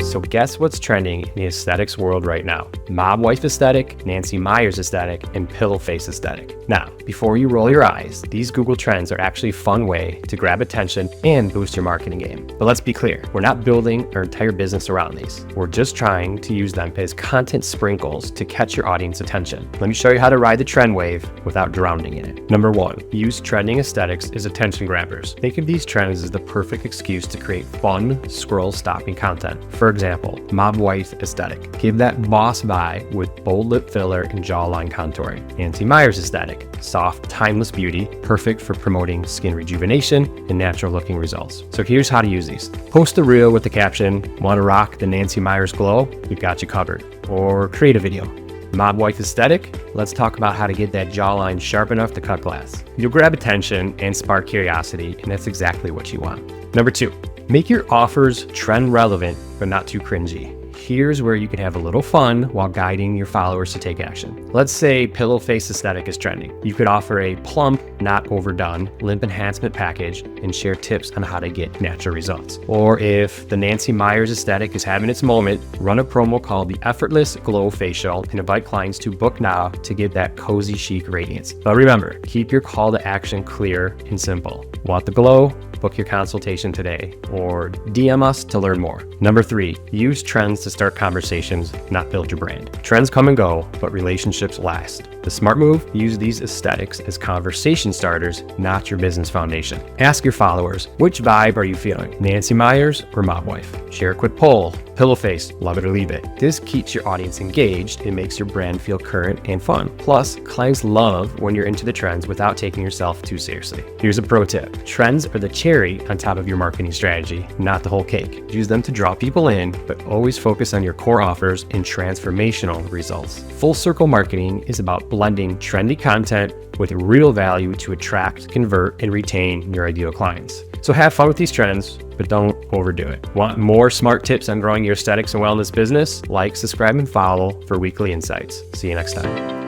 So guess what's trending in the aesthetics world right now? Mob wife aesthetic, Nancy Meyers aesthetic, and pillow face aesthetic. Now, before you roll your eyes, these Google Trends are actually a fun way to grab attention and boost your marketing game. But let's be clear, we're not building our entire business around these. We're just trying to use them as content sprinkles to catch your audience attention. Let me show you how to ride the trend wave without drowning in it. Number 1, use trending aesthetics as attention grabbers. Think of these trends as the perfect excuse to create fun, scroll-stopping content. For example, mob wife aesthetic. Give that boss vibe with bold lip filler and jawline contouring. Nancy Meyers aesthetic. Soft, timeless beauty, perfect for promoting skin rejuvenation and natural looking results. So here's how to use these. Post a reel with the caption, "Want to rock the Nancy Meyers glow? We've got you covered." Or create a video. Mob wife aesthetic, let's talk about how to get that jawline sharp enough to cut glass. You'll grab attention and spark curiosity, and that's exactly what you want. Number 2, make your offers trend relevant, but not too cringy. Here's where you can have a little fun while guiding your followers to take action. Let's say pillow face aesthetic is trending. You could offer a plump, not overdone, limp enhancement package and share tips on how to get natural results. Or if the Nancy Meyers aesthetic is having its moment, run a promo called the Effortless Glow Facial and invite clients to book now to get that cozy chic radiance. But remember, keep your call to action clear and simple. Want the glow? Book your consultation today or DM us to learn more. Number 3, use trends to start conversations, not build your brand. Trends come and go, but relationships last. The smart move, use these aesthetics as conversation starters, not your business foundation. Ask your followers, which vibe are you feeling? Nancy Meyers or mob wife? Share a quick poll. Pillow face, love it or leave it. This keeps your audience engaged and makes your brand feel current and fun. Plus, clients love when you're into the trends without taking yourself too seriously. Here's a pro tip. Trends are the cherry on top of your marketing strategy, not the whole cake. Use them to draw people in, but always focus on your core offers and transformational results. Full circle marketing is about blending trendy content with real value to attract, convert, and retain your ideal clients. So have fun with these trends, but don't overdo it. Want more smart tips on growing your aesthetics and wellness business? Like, subscribe, and follow for weekly insights. See you next time.